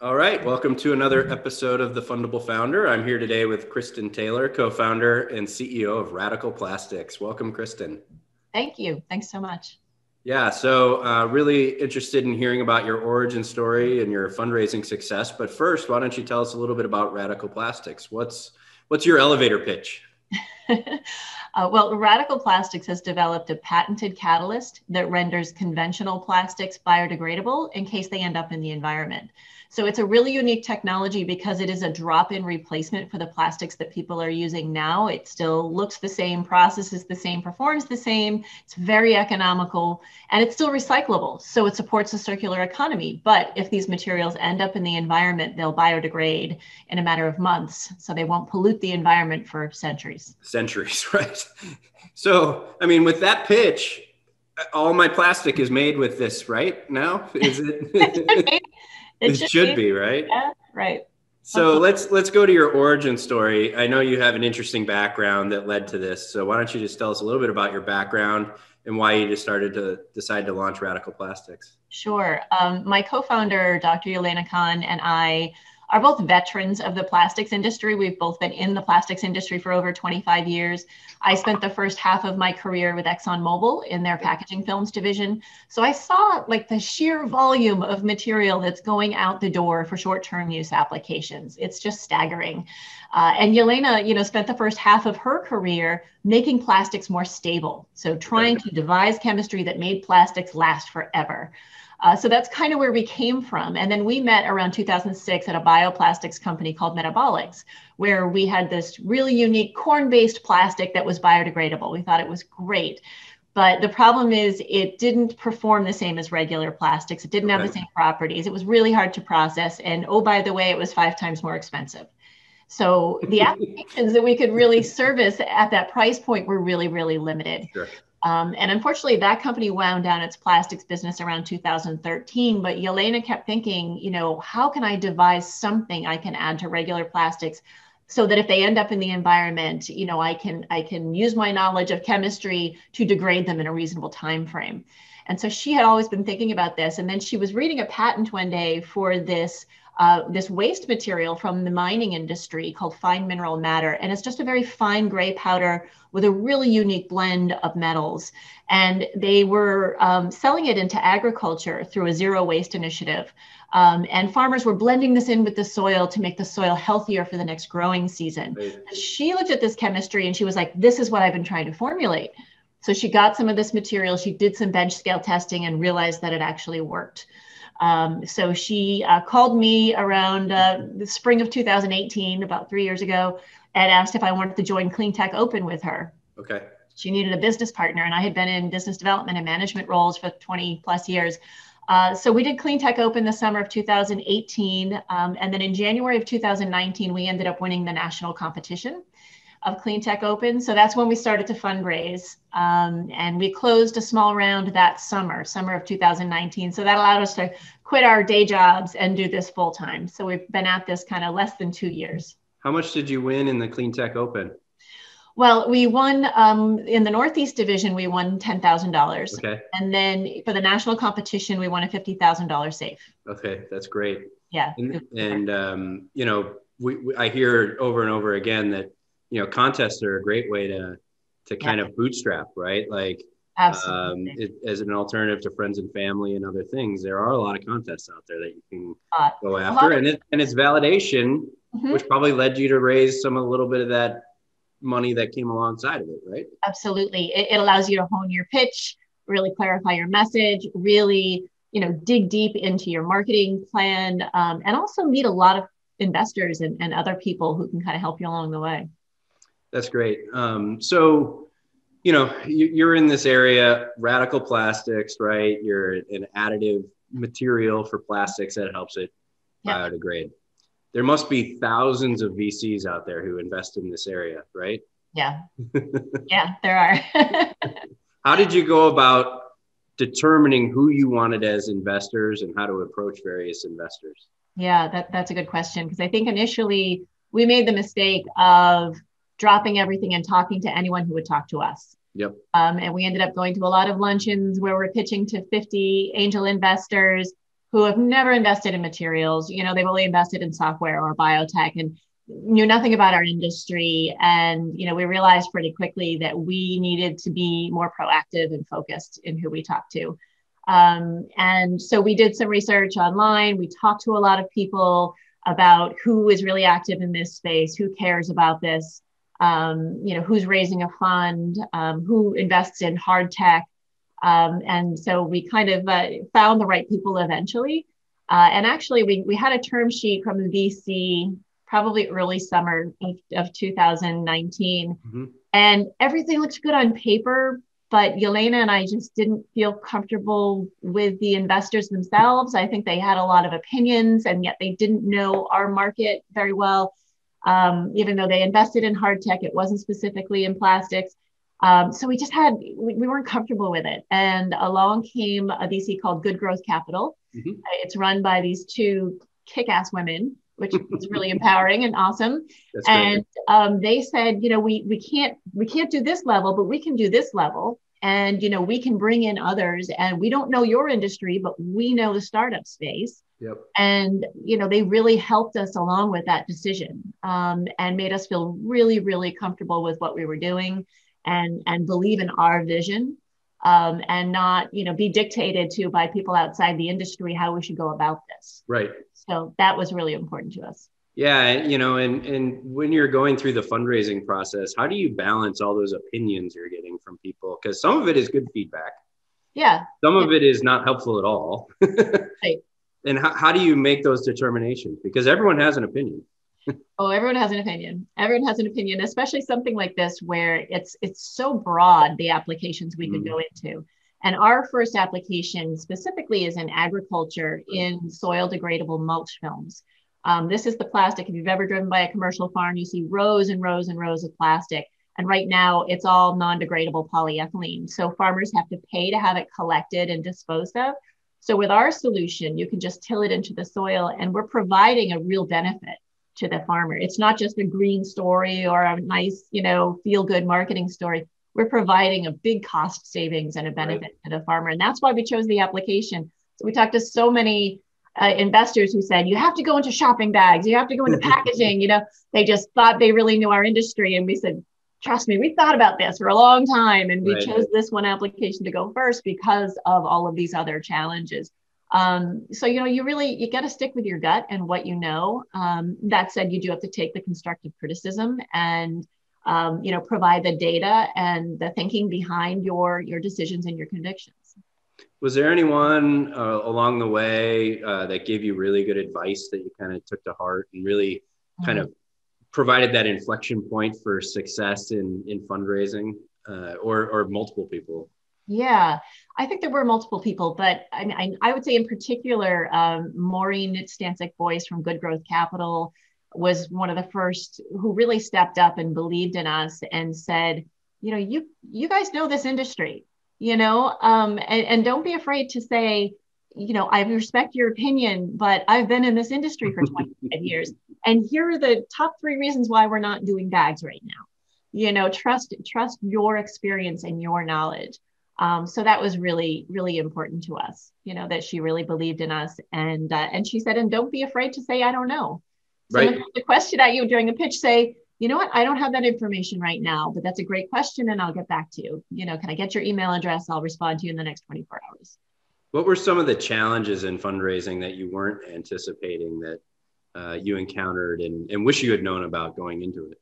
All right, welcome to another episode of The Fundable Founder. I'm here today with Kristin Taylor, co-founder and CEO of Radical Plastics. Welcome, Kristin. Thank you. Thanks so much. Yeah, so really interested in hearing about your origin story and your fundraising success. But first, why don't you tell us a little bit about Radical Plastics? What's your elevator pitch? Well, Radical Plastics has developed a patented catalyst that renders conventional plastics biodegradable in case they end up in the environment. So it's a really unique technology because it is a drop-in replacement for the plastics that people are using now. It still looks the same, processes the same, performs the same. It's very economical, and it's still recyclable. So it supports the circular economy. But if these materials end up in the environment, they'll biodegrade in a matter of months. So they won't pollute the environment for centuries. Centuries, right? So, I mean, with that pitch, all my plastic is made with this, right? Now, is it? It should be, right? Yeah, right. So let's go to your origin story. I know you have an interesting background that led to this. So why don't you just tell us a little bit about your background and why you just decide to launch Radical Plastics? Sure. My co-founder, Dr. Yelena Khan, and I are both veterans of the plastics industry. We've both been in the plastics industry for over 25 years. I spent the first half of my career with ExxonMobil in their packaging films division. So I saw like the sheer volume of material that's going out the door for short-term use applications. It's just staggering. And Yelena, spent the first half of her career making plastics more stable. So trying to devise chemistry that made plastics last forever. So that's kind of where we came from. And then we met around 2006 at a bioplastics company called Metabolics, where we had this really unique corn-based plastic that was biodegradable. We thought it was great. But the problem is it didn't perform the same as regular plastics. It didn't have the same properties. It was really hard to process. And oh, by the way, it was 5 times more expensive. So the applications that we could really service at that price point were really, really limited. Sure. And unfortunately, that company wound down its plastics business around 2013. But Yelena kept thinking, how can I devise something I can add to regular plastics so that if they end up in the environment, I can use my knowledge of chemistry to degrade them in a reasonable time frame. And so she had always been thinking about this. And then she was reading a patent one day for this waste material from the mining industry called fine mineral matter. And it's just a very fine gray powder with a really unique blend of metals. And they were selling it into agriculture through a zero waste initiative. And farmers were blending this in with the soil to make the soil healthier for the next growing season. Right. She looked at this chemistry and she was like, this is what I've been trying to formulate. So she got some of this material, she did some bench scale testing and realized that it actually worked. So she called me around the spring of 2018, about 3 years ago, and asked if I wanted to join Cleantech Open with her. Okay. She needed a business partner, and I had been in business development and management roles for 20 plus years. So we did Cleantech Open the summer of 2018. And then in January of 2019, we ended up winning the national competition of Cleantech Open. So that's when we started to fundraise. And we closed a small round that summer of 2019. So that allowed us to quit our day jobs and do this full time. So we've been at this kind of less than 2 years. How much did you win in the Cleantech Open? Well, we won in the Northeast division, we won $10,000. Okay. And then for the national competition, we won a $50,000 safe. Okay, that's great. Yeah. I hear over and over again that contests are a great way to kind of bootstrap, right? Like, as an alternative to friends and family and other things, there are a lot of contests out there that you can go after, and it's validation, which probably led you to raise a little bit of that money that came alongside of it, right? Absolutely. It allows you to hone your pitch, really clarify your message, really, dig deep into your marketing plan, and also meet a lot of investors and other people who can kind of help you along the way. That's great. So, you're in this area, Radical Plastics, right? You're an additive material for plastics that helps it biodegrade. There must be thousands of VCs out there who invest in this area, right? Yeah. Yeah, there are. How did you go about determining who you wanted as investors and how to approach various investors? Yeah, that's a good question, because I think initially we made the mistake of dropping everything and talking to anyone who would talk to us. Yep. And we ended up going to a lot of luncheons where we're pitching to 50 angel investors. who have never invested in materials. They've only invested in software or biotech and knew nothing about our industry. And, we realized pretty quickly that we needed to be more proactive and focused in who we talked to. And so we did some research online. We talked to a lot of people about who is really active in this space, who cares about this, who's raising a fund, who invests in hard tech. And so we kind of found the right people eventually. And actually, we had a term sheet from the VC probably early summer of 2019. Mm-hmm. And everything looked good on paper, but Yelena and I just didn't feel comfortable with the investors themselves. I think they had a lot of opinions, and yet they didn't know our market very well. Even though they invested in hard tech, it wasn't specifically in plastics. So we weren't comfortable with it. And along came a VC called Good Growth Capital. Mm-hmm. It's run by these two kick-ass women, which was really empowering and awesome. That's and they said, we can't do this level, but we can do this level. And, we can bring in others, and we don't know your industry, but we know the startup space. Yep. And, they really helped us along with that decision, and made us feel really, really comfortable with what we were doing and believe in our vision, and not, be dictated to by people outside the industry how we should go about this. Right. So that was really important to us. Yeah. And when you're going through the fundraising process, how do you balance all those opinions you're getting from people? Because some of it is good feedback. Yeah. Some of it is not helpful at all. Right. And how do you make those determinations? Because everyone has an opinion. Oh, everyone has an opinion. Everyone has an opinion, especially something like this where it's so broad, the applications we could go into. And our first application specifically is in agriculture in soil degradable mulch films. This is the plastic. If you've ever driven by a commercial farm, you see rows and rows and rows of plastic. And right now it's all non-degradable polyethylene. So farmers have to pay to have it collected and disposed of. So with our solution, you can just till it into the soil, and we're providing a real benefit to the farmer. It's not just a green story or a nice, feel-good marketing story. We're providing a big cost savings and a benefit to the farmer. And that's why we chose the application. So we talked to so many investors who said, you have to go into shopping bags, you have to go into packaging. They just thought they really knew our industry. And we said, trust me, we thought about this for a long time. And we chose this one application to go first because of all of these other challenges. So, you got to stick with your gut and what you know. That said, you do have to take the constructive criticism and, provide the data and the thinking behind your decisions and your convictions. Was there anyone along the way that gave you really good advice that you kind of took to heart and really kind of provided that inflection point for success in fundraising, or multiple people? Yeah, I think there were multiple people, but I would say in particular, Maureen Stancic-Boyce from Good Growth Capital was one of the first who really stepped up and believed in us and said, you guys know this industry, and don't be afraid to say, I respect your opinion, but I've been in this industry for 25 years. And here are the top 3 reasons why we're not doing bags right now. Trust your experience and your knowledge. So that was really, really important to us, that she really believed in us. And she said, and don't be afraid to say, I don't know. Someone has a question at you during a pitch, say, you know what, I don't have that information right now, but that's a great question and I'll get back to you. Can I get your email address? I'll respond to you in the next 24 hours. What were some of the challenges in fundraising that you weren't anticipating that you encountered and wish you had known about going into it?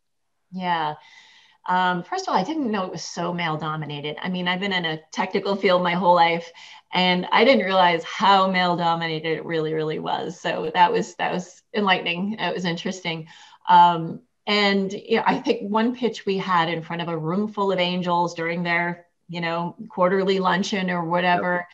Yeah. First of all, I didn't know it was so male dominated. I've been in a technical field my whole life, and I didn't realize how male dominated it really, really was. So that was enlightening. It was interesting. And I think one pitch we had in front of a room full of angels during their quarterly luncheon or whatever.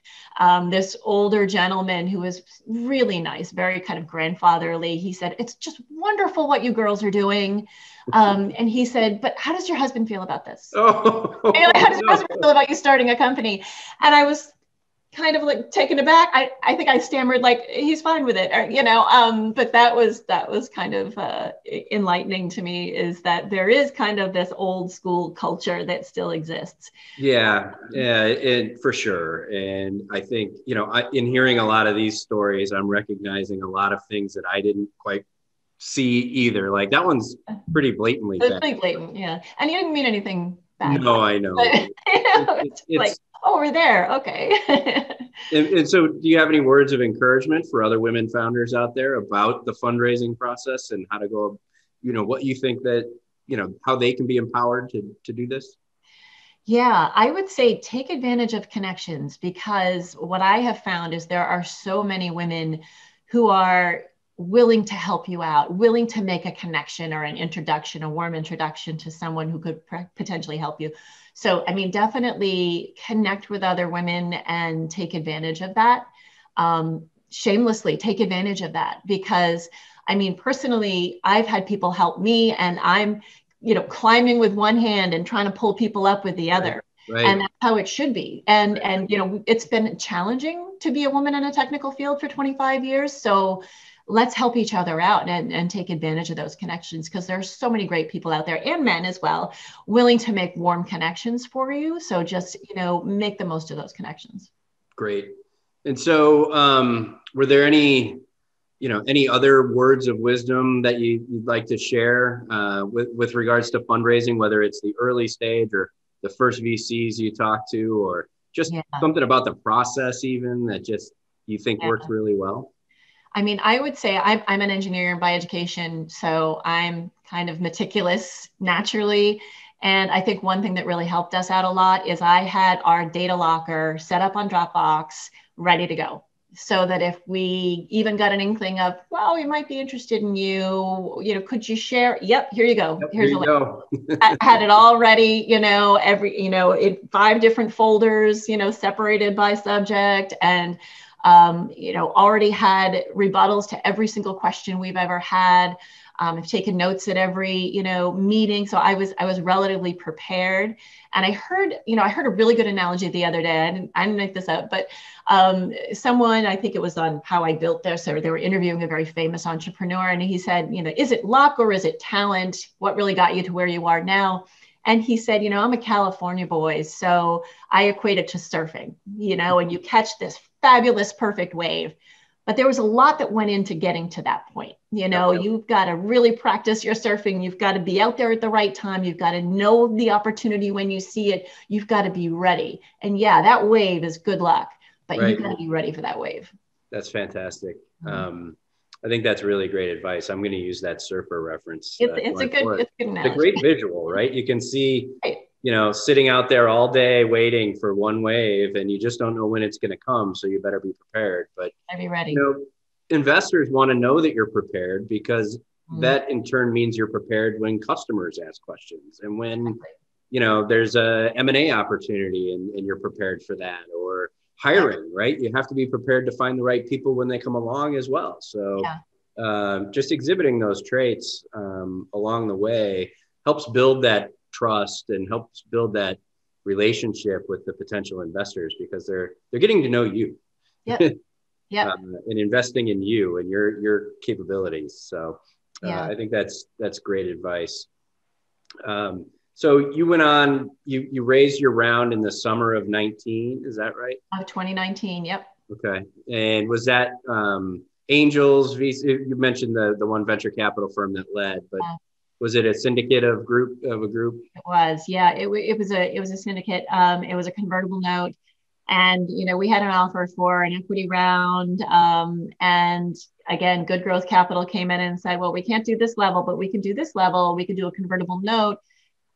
This older gentleman who was really nice, very kind of grandfatherly. He said, it's just wonderful what you girls are doing. And he said, but how does your husband feel about this? How does your husband feel about you starting a company? And I was kind of like taken aback. I think I stammered like, he's fine with it, or, you know, but that was kind of enlightening to me, is that there is kind of this old school culture that still exists. Yeah, for sure. And I think, you know, in hearing a lot of these stories, I'm recognizing a lot of things that I didn't quite see either. Like that one's pretty blatantly It's bad. pretty blatant, yeah. And you didn't mean anything bad. No, I know. But, you know, it's like, oh, we're there. Okay. And so do you have any words of encouragement for other women founders out there about the fundraising process and how to go, you know, what you think that, you know, how they can be empowered to do this? Yeah, I would say take advantage of connections, because what I have found is there are so many women who are willing to help you out, willing to make a connection or an introduction, a warm introduction to someone who could potentially help you. So, I mean, definitely connect with other women and take advantage of that. Shamelessly take advantage of that, because I mean, personally, I've had people help me, and I'm, you know, climbing with one hand and trying to pull people up with the other. Right. And that's how it should be. And, you know, it's been challenging to be a woman in a technical field for 25 years. So let's help each other out and take advantage of those connections, because there's so many great people out there, and men as well, willing to make warm connections for you. So just, you know, make the most of those connections. Great. And so were there any, you know, any other words of wisdom that you'd like to share with regards to fundraising, whether it's the early stage or the first VCs you talk to, or just something about the process even that just you think works really well? I mean, I would say I'm an engineer by education, so I'm kind of meticulous naturally. And I think one thing that really helped us out a lot is I had our data locker set up on Dropbox, ready to go. So that if we even got an inkling of, well, we might be interested in you, you know, could you share? Yep, here you go. Yep, here's here a link. Go. I had it all ready, you know, in 5 different folders, you know, separated by subject, and you know, already had rebuttals to every single question we've ever had. I've taken notes at every, you know, meeting. So I was relatively prepared. And I heard a really good analogy the other day. I didn't make this up, but someone, I think it was on How I Built This, or they were interviewing a very famous entrepreneur. And he said, you know, is it luck or is it talent? What really got you to where you are now? And he said, you know, I'm a California boy, so I equate it to surfing, you know, and you catch this fabulous, perfect wave. But there was a lot that went into getting to that point. You know, you've got to really practice your surfing. You've got to be out there at the right time. You've got to know the opportunity when you see it. You've got to be ready. And yeah, that wave is good luck, but you've got to be ready for that wave. That's fantastic. I think that's really great advice. I'm going to use that surfer reference. It's a good analogy. It's a great visual, right? You can see, you know, sitting out there all day waiting for one wave, and you just don't know when it's going to come. So you better be prepared. But be ready. You know, investors want to know that you're prepared, because that in turn means you're prepared when customers ask questions, and when, you know, there's a M&A opportunity and you're prepared for that, or hiring, right? You have to be prepared to find the right people when they come along as well. So just exhibiting those traits along the way helps build that trust and helps build that relationship with the potential investors, because they're getting to know you. And investing in you and your capabilities. So I think that's great advice. So you went on, you raised your round in the summer of 19, is that right? Of 2019, yep. Okay. And was that angels, VC, you mentioned the one venture capital firm that led, but was it a syndicate of a group? It was, yeah. It was a syndicate. It was a convertible note. And, you know, we had an offer for an equity round. And again, Good Growth Capital came in and said, well, we can't do this level, but we can do this level. We can do a convertible note.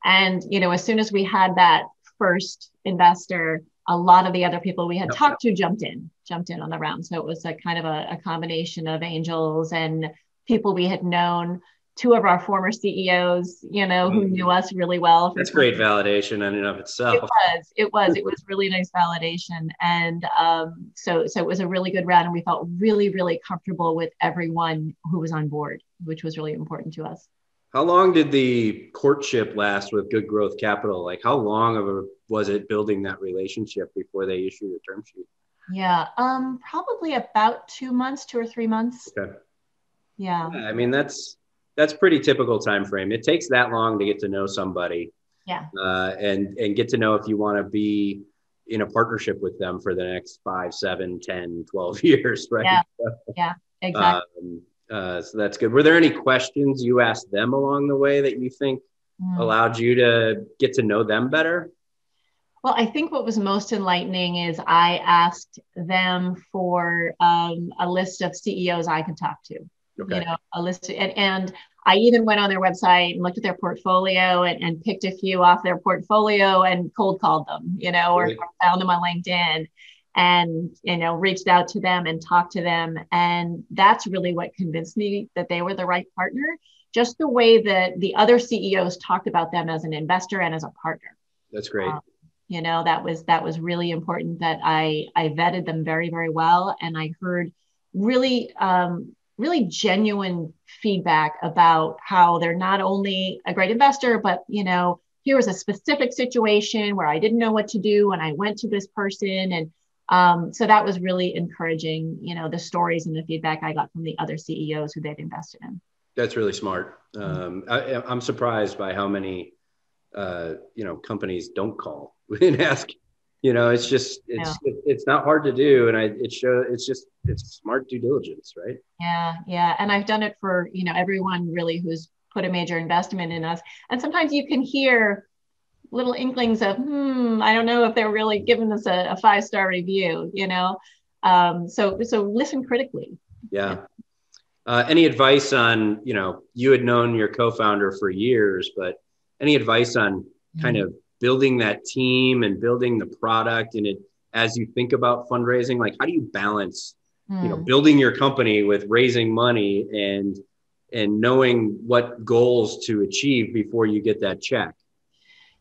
And, you know, as soon as we had that first investor, a lot of the other people we had talked to jumped in on the round. So it was a kind of a combination of angels and people we had known. 2 of our former CEOs, you know, who knew us really well. That's great validation in and of itself. It was really nice validation. And so it was a really good round, and we felt really, really comfortable with everyone who was on board, which was really important to us. How long did the courtship last with Good Growth Capital? Like, how long was it building that relationship before they issued a term sheet? Yeah, probably about 2 months, 2 or 3 months. Okay. Yeah. I mean, that's pretty typical time frame. It takes that long to get to know somebody, Yeah. and get to know if you want to be in a partnership with them for the next 5, 7, 10, 12 years, right? Yeah. Yeah, exactly. So that's good. Were there any questions you asked them along the way that you think allowed you to get to know them better? Well, I think what was most enlightening is I asked them for a list of CEOs I could talk to. Okay. You know, a list and I even went on their website and looked at their portfolio and picked a few off their portfolio and cold called them, you know, or found them on LinkedIn and, you know, reached out to them and talked to them. And that's really what convinced me that they were the right partner. Just the way that the other CEOs talked about them as an investor and as a partner. That's great. You know, that was really important that I vetted them very, very well. And I heard really, really genuine feedback about how they're not only a great investor, but, you know, here was a specific situation where I didn't know what to do and I went to this person. And so that was really encouraging, you know, the stories and the feedback I got from the other CEOs who they'd invested in. That's really smart. I'm surprised by how many, you know, companies don't call and ask. You know, it's just it's not hard to do, and it's smart due diligence, right? Yeah, and I've done it for, you know, everyone really who's put a major investment in us, and sometimes you can hear little inklings of I don't know if they're really giving us a 5-star review, you know. So listen critically. Yeah. Any advice on, you know, you had known your co-founder for years, but any advice on kind of building that team and building the product and it as you think about fundraising? Like, how do you balance, you know, building your company with raising money and knowing what goals to achieve before you get that check?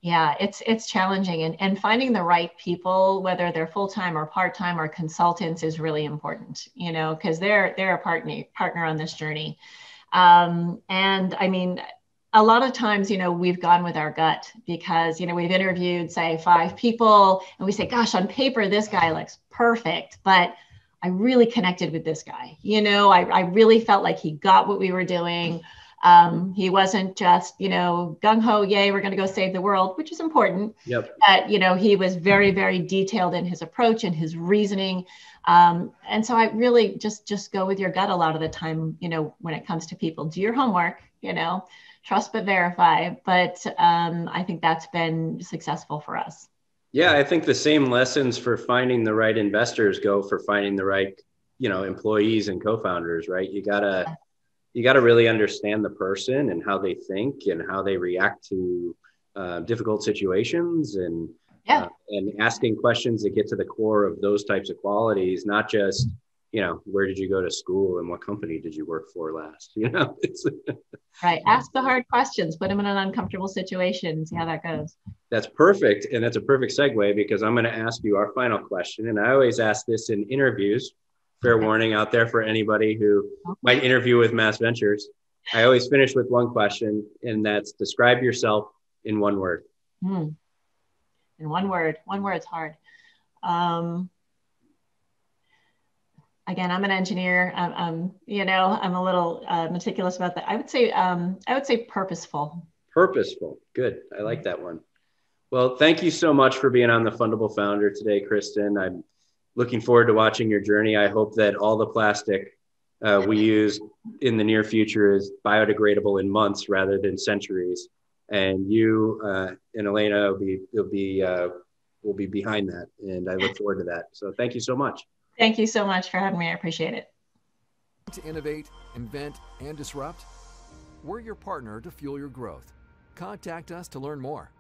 Yeah, it's challenging, and finding the right people, whether they're full-time or part-time or consultants, is really important, you know, because they're a partner on this journey. And I mean, a lot of times, you know, we've gone with our gut because, you know, we've interviewed, say, 5 people and we say, gosh, on paper, this guy looks perfect, but I really connected with this guy. You know, I really felt like he got what we were doing. He wasn't just, you know, gung-ho, yay, we're going to go save the world, which is important. Yep. But, you know, he was very, very detailed in his approach and his reasoning. And so I really just go with your gut a lot of the time, you know, when it comes to people. Do your homework, you know, trust but verify. But I think that's been successful for us. Yeah, I think the same lessons for finding the right investors go for finding the right, you know, employees and co-founders, right? You gotta really understand the person and how they think and how they react to difficult situations and asking questions that get to the core of those types of qualities, not just, you know, where did you go to school and what company did you work for last? You know, right. Ask the hard questions, put them in an uncomfortable situation and see how that goes. That's perfect. And that's a perfect segue because I'm going to ask you our final question. And I always ask this in interviews. Fair warning out there for anybody who might interview with Mass Ventures. I always finish with one question, and that's describe yourself in one word. In one word. One word's hard. Again, I'm an engineer. You know, I'm a little meticulous about that. I would say purposeful. Purposeful. Good. I like that one. Well, thank you so much for being on the Fundable Founder today, Kristin. I'm looking forward to watching your journey. I hope that all the plastic we use in the near future is biodegradable in months rather than centuries. And you and Elena will be behind that. And I look forward to that. So thank you so much. Thank you so much for having me. I appreciate it. To innovate, invent, and disrupt? We're your partner to fuel your growth. Contact us to learn more.